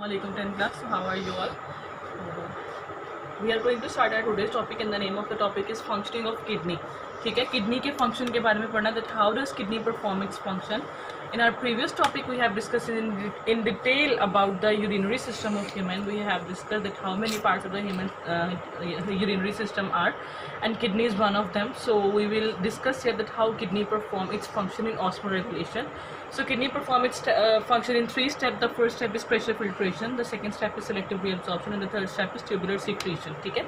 Assalamualaikum 10 class. So how are you all? We are going to start our today's topic and the name of the topic is functioning of kidney. ठीक है, kidney के function के बारे में पढ़ना, that how does kidney perform its function. In our previous topic we have discussed in detail about the urinary system of human. We have discussed that how many parts of the human urinary system are, and kidney is one of them. So we will discuss here that how kidney perform its function in osmoregulation. So kidney perform its function in 3 steps. The first step is pressure filtration, the second step is selective reabsorption, and the third step is tubular secretion. ठीक है,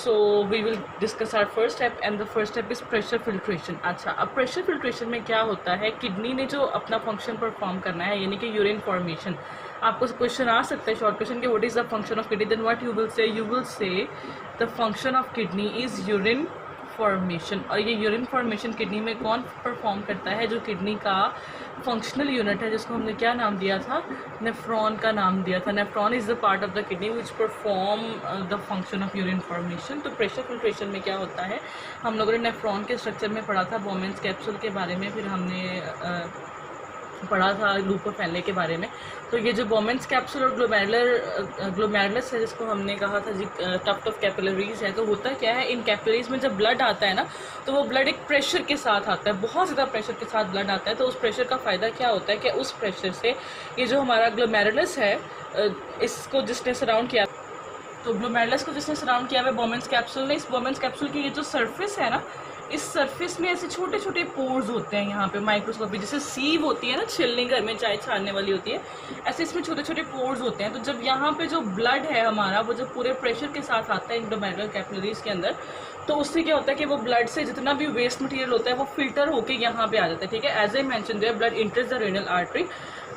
so we will discuss our first step and the first step is pressure filtration. अच्छा, अब pressure filtration में क्या होता है, kidney ने जो अपना फंक्शन परफॉर्म करना है, यानी कि यूरिन फॉर्मेशन. आपको क्वेश्चन आ सकता है शॉर्ट क्वेश्चन के what is the function of kidney, then what you will say the function of kidney is urine formation. और ये यूरिन फॉर्मेशन किडनी में कौन परफॉर्म करता है, जो किडनी का फंक्शनल यूनिट है, जिसको हमने क्या नाम दिया था, नेफ्रॉन का नाम दिया था. Nephron is the part of the kidney which perform the function of urine formation. तो प्रेशर फिल्ट्रेशन में क्या होता है, हम लोगों ने नेफ्रॉन के स्ट्रक्चर में पढ़ा था, बोमेंस कैप्सूल के बारे में, फिर हमने पढ़ा था लूप फैलने के बारे में. तो ये जो बोमेंस कैप्सूल और ग्लोमेरुलस है, जिसको हमने कहा था जी टफ्ट ऑफ कैपिलरीज है, तो होता क्या है, इन कैपिलरीज में जब ब्लड आता है ना, तो वो ब्लड एक प्रेशर के साथ आता है, बहुत ज़्यादा प्रेशर के साथ ब्लड आता है. तो उस प्रेशर का फ़ायदा क्या होता है कि उस प्रेशर से ये जो हमारा ग्लोमेरुलस है, इसको जिसने सराउंड किया, तो ग्लोमेरुलस को जिसने सराउंड किया है बोमेंस कैप्सूल ने, इस बोमेंस कैप्सूल की ये जो सरफेस है ना, इस सरफेस में ऐसे छोटे छोटे पोर्स होते हैं यहाँ पे माइक्रोस्कोपी, जैसे सीव होती है ना छिलनी घर में चाय छानने वाली होती है, ऐसे इसमें छोटे छोटे पोर्स होते हैं. तो जब यहाँ पे जो ब्लड है हमारा, वो जब पूरे प्रेशर के साथ आता है ग्लोमेरुलर कैपिलरीज के अंदर, तो उससे क्या होता है कि वो ब्लड से जितना भी वेस्ट मटेरियल होता है वो फिल्टर होके यहाँ पे आ जाता है. ठीक है, as I mention there blood enters the renal artery,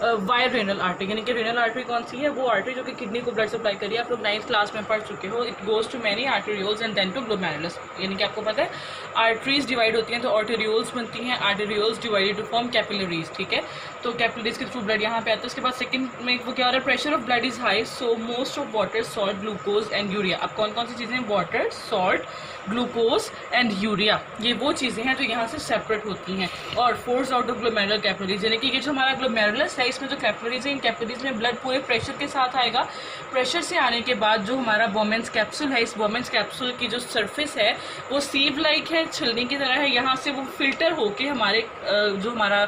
via renal artery, यानी कि रेनल आर्टरी कौन सी है, वो आर्टरी जो कि किडनी को ब्लड सप्लाई करिए. आप लोग 9th क्लास में पढ़ चुके हो. It goes to many arterioles and then to glomerulus, यानी कि आपको पता है आर्टरीज डिवाइड होती हैं तो आर्टेरियोल्स बनती हैं, arterioles divided to form capillaries. ठीक है, तो कैपिलरीज के थ्रू ब्लड यहाँ पे आता है. उसके बाद सेकंड में वो क्या हो रहा है, pressure of blood is high, so most of water, salt, glucose and urea. अब कौन कौन सी चीज़ें हैं, water, salt, glucose and urea, ये वो चीज़ें हैं जो यहाँ से सेपरेट होती हैं और force out of glomerular capillaries, यानी कि ये जो हमारा ग्लोमेरुलस है, इसमें जो कैपिलरीज है, इन कैपिलरीज में ब्लड पूरे प्रेशर के साथ आएगा. प्रेशर से आने के बाद जो हमारा बोमेंस कैप्सूल है, इस बोमेंस कैप्सूल की जो सरफेस है वो सीव लाइक है, छिलनी की तरह है, यहाँ से वो फिल्टर होके हमारे जो हमारा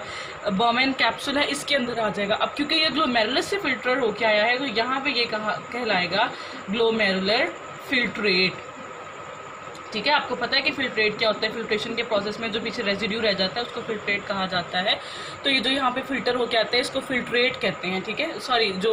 बोमेन कैप्सूल है इसके अंदर आ जाएगा. अब क्योंकि ये ग्लोमेरुलस से फिल्टर होके आया है, तो यहाँ पे ये कहलाएगा ग्लोमेरुलर फिल्ट्रेट. ठीक है, आपको पता है कि फिल्ट्रेट क्या होता है, फिल्ट्रेशन के प्रोसेस में जो पीछे रेजिड्यू रह जाता है उसको फिल्ट्रेट कहा जाता है. तो ये जो यहाँ पे फिल्टर होके आता है इसको फिल्ट्रेट कहते हैं. ठीक है, सॉरी, जो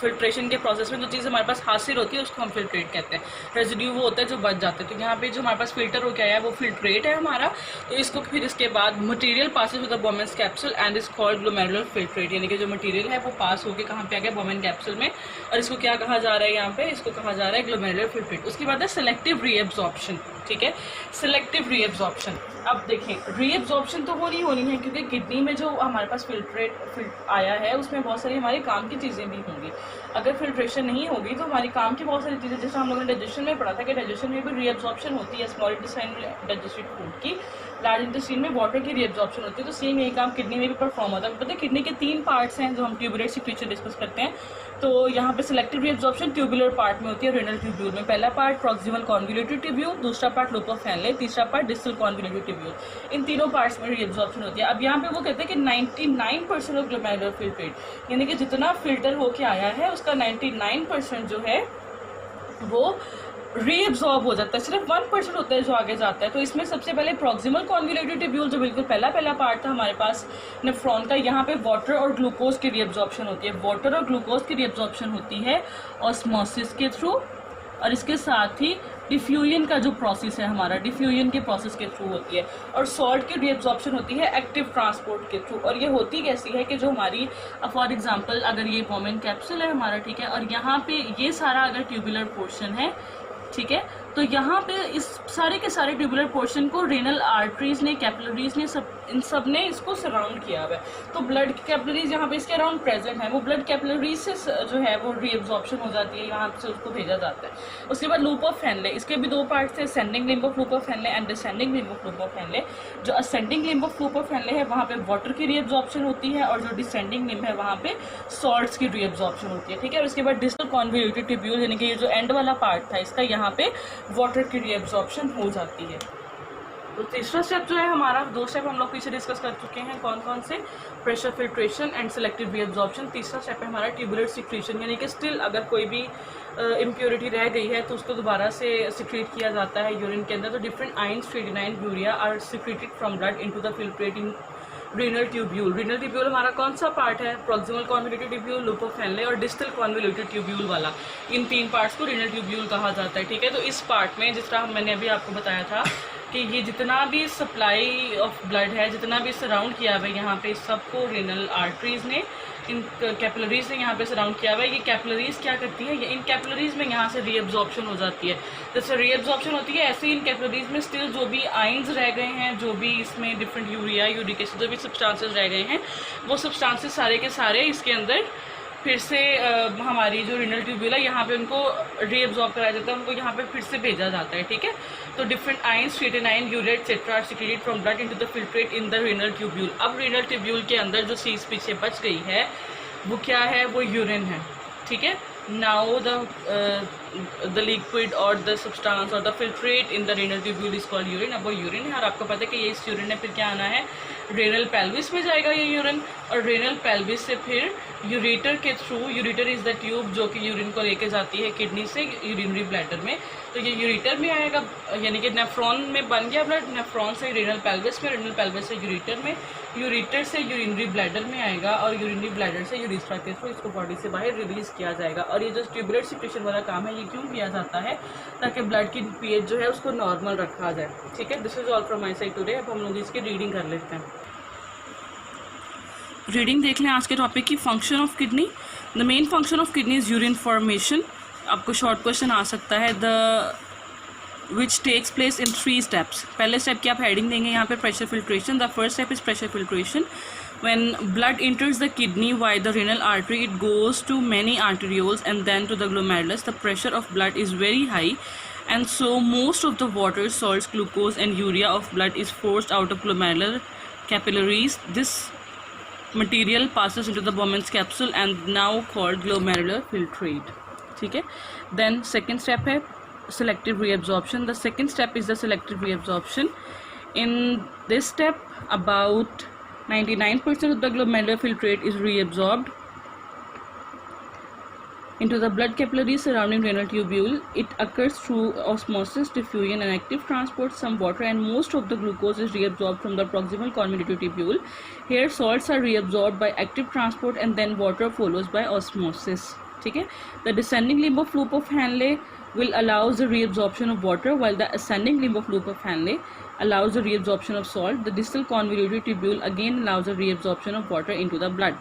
फिल्ट्रेशन के प्रोसेस में जो चीज़ हमारे पास हासिल होती है उसको हम फिल्ट्रेट कहते हैं. रेजिड्यू वो होता है जो बच जाता है. तो यहाँ पे जो हमारे पास फिल्टर होके आया है वो फिल्ट्रेट है हमारा. तो इसको फिर इसके बाद material passes with the बोमेंस capsule and is called glomerular filtrate, यानी कि जो मटीरियल है वो पास होकर कहाँ पे आ गया, बोमेन कैप्सूल में, और इसको क्या कहा जा रहा है, यहाँ पे इसको कहा जा रहा है ग्लोमेरुलर फिल्ट्रेट. उसके बाद है सेलेक्टिव रीएब्जॉर्प्शन. ठीक है, सेलेक्टिव रीएब्जॉर्प्शन. अब देखें, रीएब्जॉर्प्शन तो वो नहीं होनी है क्योंकि किडनी में जो हमारे पास फिल्ट्रेट आया है उसमें बहुत सारी हमारे काम की चीज़ें भी होंगी. अगर फिल्ट्रेशन नहीं होगी तो हमारी काम की बहुत सारी चीज़ें, जैसे हम लोगों ने डाइजेशन में पढ़ा था कि डाइजेशन में भी रीएब्जॉर्प्शन होती है, स्मॉल इंटेस्टाइन में डाइजेस्टेड फूड की, लार्ज इंटेस्टाइन में वाटर की रीएब्जॉर्प्शन होती है. तो सेम यही काम किडनी में भी परफॉर्म होता है. पता है किडनी के 3 पार्ट्स हैं जो हम ट्यूबुलर सिक्रीशन डिस्कस करते हैं. तो यहाँ पे सेलेक्टिव रीएब्जॉर्प्शन ट्यूबुलर पार्ट में होती है, रेनल ट्यूब्यूल में. पहला पार्ट प्रॉक्सिमल कॉन्वोल्यूटेड ट्यूब्यूल, दूसरा पार्ट लोब ऑफ फैनले, तीसरा पार्ट डिस्टल कॉन्वोल्यूटेड ट्यूब्यूल. इन तीनों पार्ट्स में रीएब्जॉर्प्शन होती है. अब यहाँ पे वो कहते हैं कि 99% ऑफ ग्लोमेरुलर फिल्ट्रेट, यानी कि जितना फिल्टर होके आया है उसका 99% जो है वो रीएब्जॉर्ब हो जाता है, सिर्फ 1% होता है जो आगे जाता है. तो इसमें सबसे पहले प्रॉक्सिमल कॉन्वोल्यूटेड ट्यूब्यूल जो बिल्कुल पहला पार्ट था हमारे पास नेफ्रॉन का, यहाँ पे वाटर और ग्लूकोज की रीएब्जॉर्प्शन होती है. वाटर और ग्लूकोज की रीएब्जॉर्प्शन होती है ऑस्मोसिस के थ्रू, और इसके साथ ही डिफ्यूजन का जो प्रोसेस है हमारा, डिफ्यूजन के प्रोसेस के थ्रू होती है. और सॉल्ट की रीएब्जॉर्प्शन होती है एक्टिव ट्रांसपोर्ट के थ्रू. और ये होती कैसी है कि जो हमारी, फॉर एग्जांपल अगर ये बोमेन कैप्सूल है हमारा, ठीक है, और यहाँ पे ये सारा अगर ट्यूबुलर पोर्शन है, ठीक है। तो यहाँ पे इस सारे के सारे ट्यूबुलर पोर्शन को रेनल आर्टरीज ने, कैपिलरीज ने, इन सब ने इसको सराउंड किया हुआ है। तो ब्लड कैपिलरीज यहाँ पे इसके अराउंड प्रेजेंट है, वो ब्लड कैपिलरीज से जो है वो रीअब्जॉर्प्शन हो जाती है, यहाँ से उसको भेजा जाता है। उसके बाद लूप ऑफ फैनले, इसके भी दो पार्ट्स थे, ascending limb of loop of Henle and descending limb of loop of Henle. जो ascending limb of loop of Henle है वहाँ पे वाटर की रीअब्जॉर्प्शन होती है, और जो डिसेंडिंग लिम्ब है वहाँ पे सॉल्ट्स की रीअब्जॉर्प्शन होती है, ठीक है। और उसके बाद डिस्टल कॉन्वोल्यूटेड ट्यूब्यूल, यानी कि ये जो एंड वाला पार्ट था इसका, यहाँ पे वाटर की रीअब्जॉर्प्शन हो जाती है। तो तीसरा स्टेप जो है हमारा, दो स्टेप हम लोग पीछे डिस्कस कर चुके हैं, कौन कौन से, pressure filtration and selective reabsorption. तीसरा स्टेप है हमारा ट्यूबुलर सिक्रीशन, यानी कि स्टिल अगर कोई भी इम्प्योरिटी रह गई है तो उसको दोबारा से सिक्रीट किया जाता है यूरिन के अंदर। तो different ions, creatinine, urea are secreted from blood into the filtrating renal tubule. Renal tubule हमारा कौन सा पार्ट है, proximal convoluted tubule, loop of Henle और डिस्टल कॉन्वोल्यूटेड ट्यूब्यूल वाला, इन तीन पार्ट्स को रीनल ट्यूब्यूल कहा जाता है, ठीक है। तो इस पार्ट में जिस तरह मैंने अभी आपको बताया था कि ये जितना भी सप्लाई ऑफ ब्लड है, जितना भी सराउंड किया हुआ है यहाँ पे, सबको रीनल आर्टरीज ने, इन कैपिलरीज ने यहाँ पे सराउंड किया हुआ है। ये कैपिलरीज क्या करती है, ये इन कैपिलरीज में यहाँ से रीअब्जॉर्प्शन हो जाती है। जैसे रीअब्जॉर्प्शन होती है ऐसे ही इन कैपिलरीज में स्टिल जो भी आयंस रह गए हैं, जो भी इसमें डिफरेंट यूरिया, यूरिक एसिड, जो भी सब्सटेंसेस रह गए हैं, वो सब्सटेंसेस सारे के सारे इसके अंदर फिर से हमारी जो रीनल ट्यूब्यूल है यहाँ पे उनको रीअब्जॉर्ब कराया जाता है, उनको यहाँ पे फिर से भेजा जाता है, ठीक है। तो different ions, creatinine, urea etcetera are secreted from blood into the filtrate in the renal tubule. अब रीनल ट्यूब्यूल के अंदर जो चीज़ पीछे बच गई है वो क्या है, वो यूरिन है, ठीक है। नाउ द लिक्विड और द सब्सटेंस और the filtrate in the renal tubule is called urine. अब वो यूरिन है और आपको पता है कि ये इस यूरिन ने फिर क्या आना है, रेनल पेल्विस में जाएगा ये यूरिन, और रेनल पेल्विस से फिर यूरेटर के through, ureter is the tube जो कि यूरिन को लेके जाती है किडनी से यूरिनरी ब्लैडर में, तो ये यूरेटर में आएगा, यानी कि नेफ्रॉन में बन गया ब्लड, नेफ्रॉन से रेनल पेल्विस में, रेनल पेल्विस से यूरेटर में, यूरेटर से यूरिनरी ब्लैडर में आएगा, और यूरिनरी ब्लैडर से यूरिस्ट्रा के थ्रू इसको बॉडी से बाहर रिलीज किया जाएगा। और ये जो ट्यूबुलर सिक्रेशन वाला काम है ये क्यों किया जाता है, ताकि ब्लड की पीएच जो है उसको नॉर्मल रखा जाए, ठीक है। This is all from my side today. अब हम लोग इसकी रीडिंग कर लेते हैं। रीडिंग देख लें आज के टॉपिक की, function of kidney. The main function of kidney is urine formation. आपको शॉर्ट क्वेश्चन आ सकता है, the which takes place in 3 steps. पहले स्टेप की आप हेडिंग देंगे यहाँ पे, pressure filtration. The first step is pressure filtration. When blood enters the kidney via the renal artery, it goes to many arterioles and then to the glomerulus. The pressure of blood is very high, and so most of the water, salts, glucose and urea of blood is forced out of glomerular capillaries. This material passes into the Bowman's capsule and now called glomerular filtrate. ठीक है। Then second step है selective reabsorption. The second step is the selective reabsorption. In this step, about 99% of the glomerular filtrate is reabsorbed into the blood capillaries surrounding renal tubule. It occurs through osmosis, diffusion and active transport. Some water and most of the glucose is reabsorbed from the proximal convoluted tubule. Here salts are reabsorbed by active transport and then water follows by osmosis. ठीक है। The descending limb of loop of Henle will allows the reabsorption of water, while the ascending limb of loop of Henle allows the reabsorption of salt. The distal convoluted tubule again allows the reabsorption of water into the blood.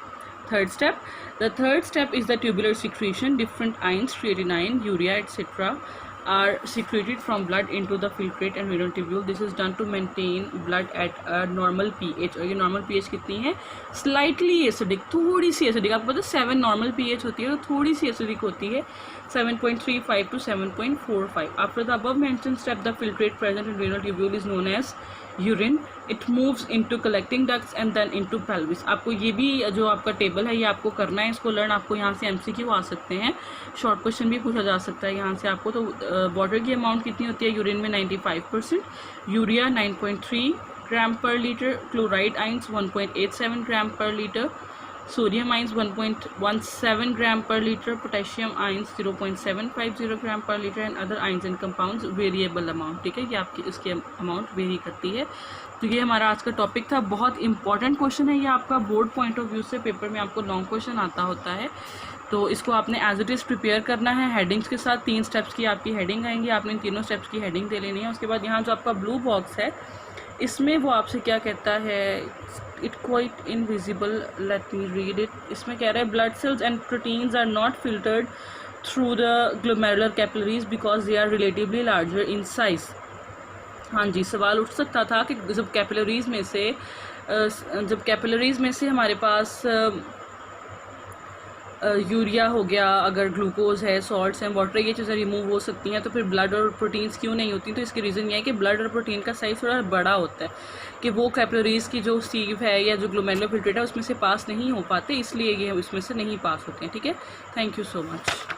Third step. The third step is the tubular secretion. Different ions, creatinine, urea, etc. are secreted from blood into the filtrate and renal tubule. This is done to maintain blood at a normal pH. और ये normal pH कितनी है? Slightly acidic, थोड़ी सी acidic। आपको पता है 7 normal pH होती है, तो थोड़ी सी acidic होती है, 7.35 to 7.45. After the above mentioned step, the filtrate present in renal tubule is known as urine. It moves into collecting ducts and then into pelvis. आपको ये भी जो आपका टेबल है ये आपको करना है, इसको लर्न. आपको यहाँ से एमसीक्यू आ सकते हैं, शॉर्ट क्वेश्चन भी पूछा जा सकता है यहाँ से आपको. तो वाटर की अमाउंट कितनी होती है यूरिन में? 95%. यूरिया 9.3 ग्राम पर लीटर, क्लोराइड आइंस 1.87 ग्राम पर लीटर, सोडियम आइंस 1.17 ग्राम पर लीटर, पोटेशियम आइंस 0.750 ग्राम पर litre and other ions and compounds variable amount. ठीक है, ये आपकी इसकी अमाउंट वेरी करती है. तो ये हमारा आज का टॉपिक था. बहुत इंपॉर्टेंट क्वेश्चन है ये आपका, बोर्ड पॉइंट ऑफ व्यू से पेपर में आपको लॉन्ग क्वेश्चन आता होता है. तो इसको आपने एज इट इज़ प्रिपेयर करना है हेडिंग्स के साथ. 3 स्टेप्स की आपकी हेडिंग आएंगी, आपने इन तीनों स्टेप्स की हेडिंग दे लेनी है. उसके बाद यहाँ जो आपका ब्लू बॉक्स है इसमें वो आपसे क्या कहता है, it quite invisible, let me read it. इसमें कह रहा है blood cells and proteins are not filtered through the glomerular capillaries because they are relatively larger in size. हाँ जी, सवाल उठ सकता था कि जब कैपिलरीज में से हमारे पास यूरिया हो गया, अगर ग्लूकोज है, सॉल्ट्स हैं, वाटर, ये चीज़ें रिमूव हो सकती हैं, तो फिर ब्लड और प्रोटीन्स क्यों नहीं होती? तो इसकी रीज़न ये है कि ब्लड और प्रोटीन का साइज़ थोड़ा बड़ा होता है, कि वो कैपिलरीज की जो सीव है या जो ग्लोमेरुलर फिल्ट्रेट है उसमें से पास नहीं हो पाते, इसलिए ये इसमें से नहीं पास होते हैं। ठीक है, थैंक यू सो मच।